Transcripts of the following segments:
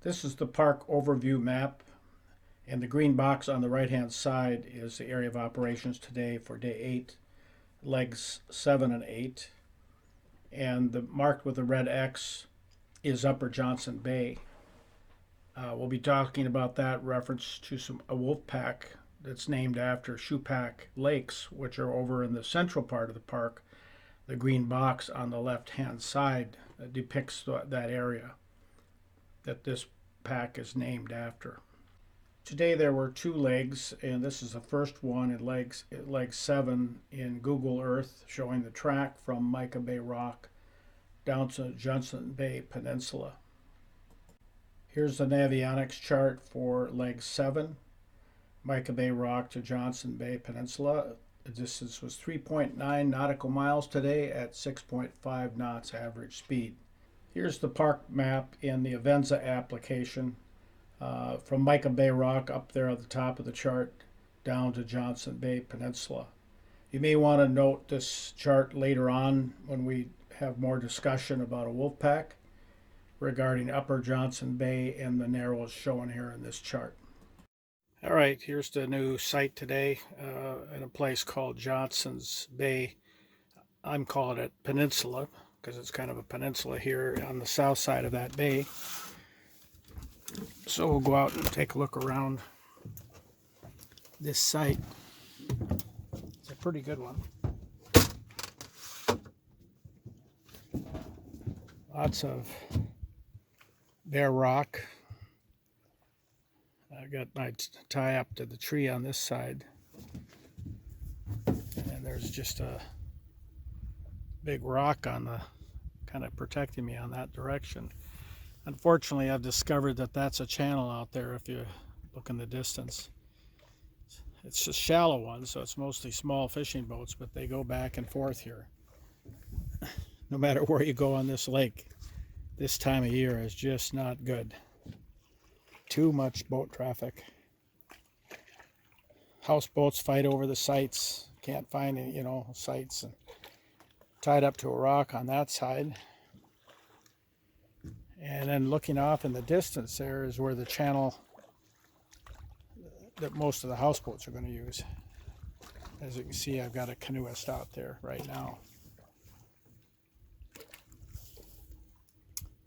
This is the park overview map, and the green box on the right-hand side is the area of operations today for day 8, legs 7 and 8. And the marked with the red X is Upper Johnson Bay. We'll be talking about that reference to a wolf pack that's named after Shoepack Lakes, which are over in the central part of the park. The green box on the left-hand side depicts that area that this pack is named after. Today there were 2 legs, and this is the first one in leg 7 in Google Earth, showing the track from Mica Bay Rock down to Johnson Bay Peninsula. Here's the Navionics chart for leg 7, Mica Bay Rock to Johnson Bay Peninsula. The distance was 3.9 nautical miles today at 6.5 knots average speed. Here's the park map in the Avenza application, from Mica Bay Rock up there at the top of the chart down to Johnson Bay Peninsula. You may want to note this chart later on when we have more discussion about a wolf pack regarding Upper Johnson Bay and the narrows shown here in this chart. All right, here's the new site today in a place called Johnson's Bay. I'm calling it Peninsula because it's kind of a peninsula here on the south side of that bay. So we'll go out and take a look around this site. It's a pretty good one. Lots of bare rock. I got my tie up to the tree on this side, and there's just a big rock on the kind of protecting me on that direction. Unfortunately, I've discovered that that's a channel out there if you look in the distance. It's a shallow one, so it's mostly small fishing boats, but they go back and forth here. No matter where you go on this lake, this time of year is just not good. Too much boat traffic. Houseboats fight over the sites. Can't find any, sites. And tied up to a rock on that side. And then looking off in the distance there is where the channel that most of the houseboats are going to use. As you can see, I've got a canoeist out there right now.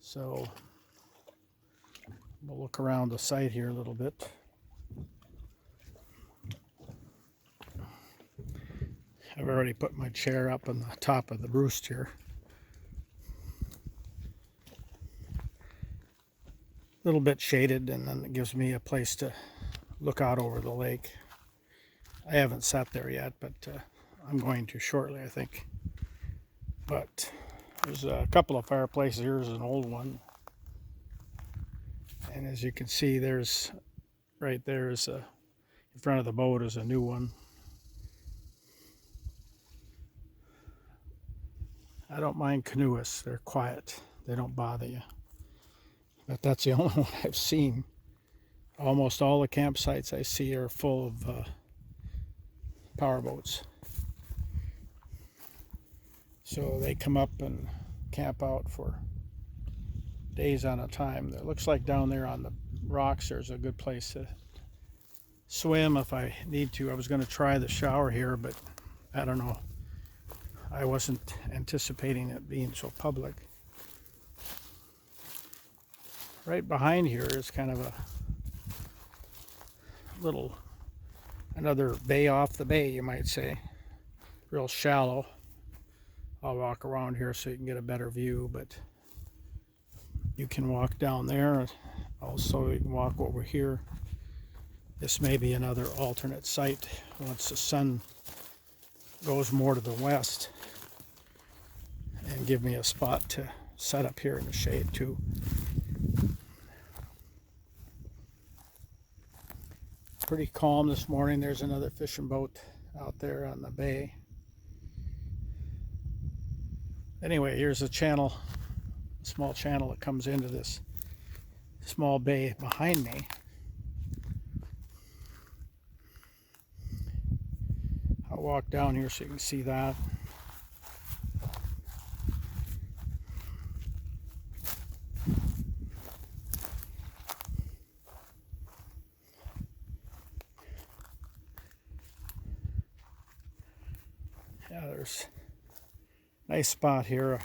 So we'll look around the site here a little bit. I've already put my chair up on the top of the roost here. A little bit shaded, and then it gives me a place to look out over the lake. I haven't sat there yet, but I'm going to shortly, I think. But there's a couple of fireplaces. Here's an old one. And as you can see, there's right there is in front of the boat is a new one. I don't mind canoeists. They're quiet. They don't bother you. But that's the only one I've seen. Almost all the campsites I see are full of powerboats. So they come up and camp out for days on a time. It looks like down there on the rocks there's a good place to swim if I need to. I was going to try the shower here, but I don't know. I wasn't anticipating it being so public. Right behind here is kind of a little, another bay off the bay, you might say. Real shallow. I'll walk around here so you can get a better view, but you can walk down there. Also, you can walk over here. This may be another alternate site once the sun goes more to the west, and give me a spot to set up here in the shade too. Pretty calm this morning. There's another fishing boat out there on the bay. Anyway, here's a channel, a small channel that comes into this small bay behind me. I'll walk down here so you can see that. there's a nice spot here.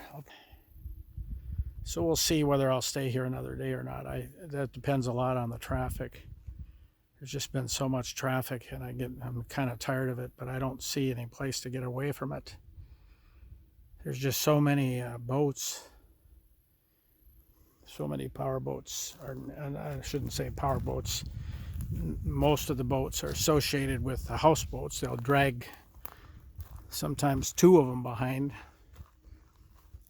So we'll see whether I'll stay here another day or not. That depends a lot on the traffic. There's just been so much traffic, and I'm kind of tired of it, but I don't see any place to get away from it. There's just so many boats, so many power boats, and I shouldn't say power boats. Most of the boats are associated with the houseboats. They'll drag sometimes two of them behind,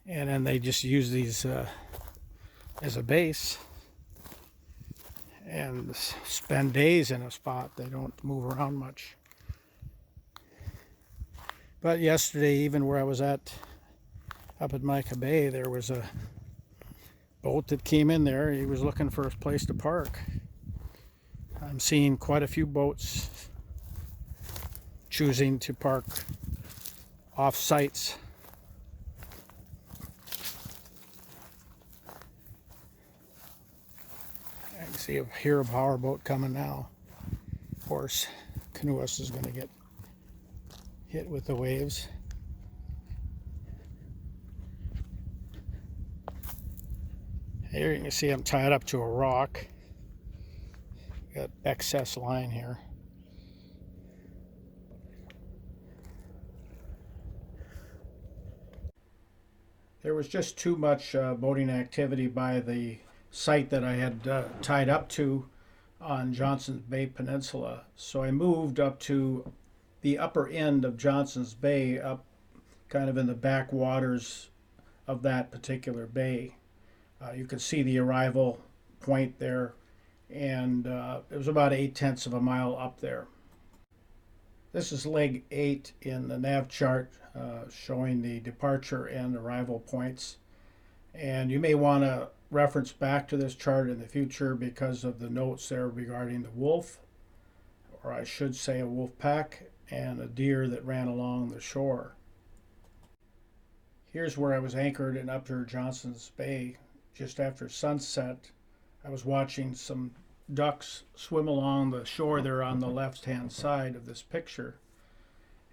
and then they just use these as a base and spend days in a spot. They don't move around much. But yesterday, even where I was at up at Micah Bay, there was a boat that came in there. He was looking for a place to park. I'm seeing quite a few boats choosing to park off sites. I can see a power boat coming now. Of course, Canoeus is going to get hit with the waves. Here you can see I'm tied up to a rock. Got excess line here. There was just too much boating activity by the site that I had tied up to on Johnson's Bay Peninsula. So I moved up to the upper end of Johnson's Bay, up kind of in the backwaters of that particular bay. You can see the arrival point there, and it was about 8/10 of a mile up there. This is leg 8 in the nav chart, showing the departure and arrival points. And you may want to reference back to this chart in the future because of the notes there regarding the wolf, or I should say a wolf pack, and a deer that ran along the shore. Here's where I was anchored in Upper Johnson's Bay. Just after sunset, I was watching some ducks swim along the shore there on the left-hand side of this picture.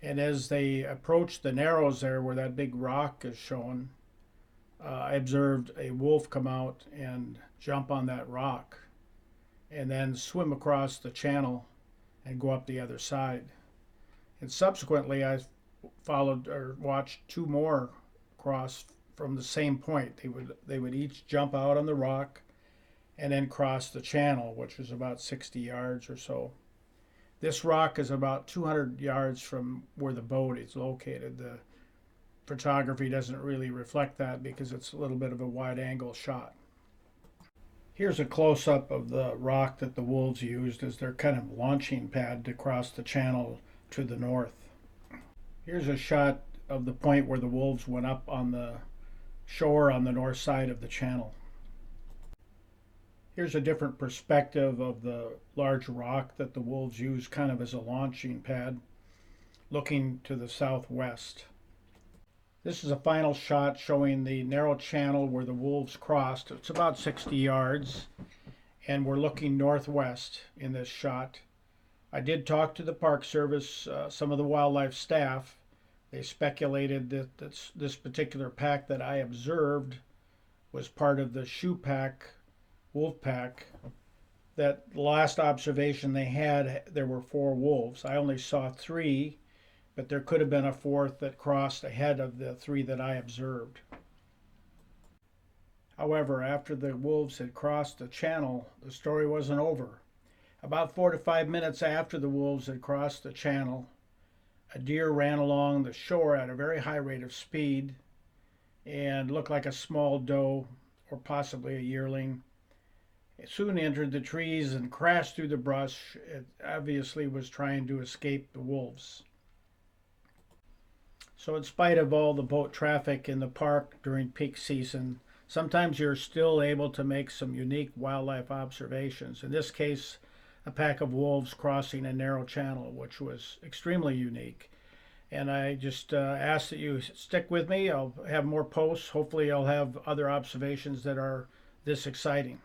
And as they approached the narrows there where that big rock is shown, I observed a wolf come out and jump on that rock and then swim across the channel and go up the other side. And subsequently, I followed or watched two more cross from the same point. They would each jump out on the rock and then cross the channel, which was about 60 yards or so. This rock is about 200 yards from where the boat is located. The photography doesn't really reflect that because it's a little bit of a wide angle shot. Here's a close-up of the rock that the wolves used as their kind of launching pad to cross the channel to the north. Here's a shot of the point where the wolves went up on the shore on the north side of the channel. Here's a different perspective of the large rock that the wolves used kind of as a launching pad, looking to the southwest. This is a final shot showing the narrow channel where the wolves crossed. It's about 60 yards, and we're looking northwest in this shot. I did talk to the Park Service, some of the wildlife staff. They speculated that this particular pack that I observed was part of the shoe pack, wolf pack. That last observation they had, there were 4 wolves. I only saw 3, but there could have been a 4th that crossed ahead of the 3 that I observed. However, after the wolves had crossed the channel, the story wasn't over. About 4 to 5 minutes after the wolves had crossed the channel, a deer ran along the shore at a very high rate of speed and looked like a small doe or possibly a yearling. It soon entered the trees and crashed through the brush. It obviously was trying to escape the wolves. So in spite of all the boat traffic in the park during peak season, sometimes you're still able to make some unique wildlife observations. In this case, a pack of wolves crossing a narrow channel, which was extremely unique. And I just ask that you stick with me. I'll have more posts. Hopefully I'll have other observations that are this exciting.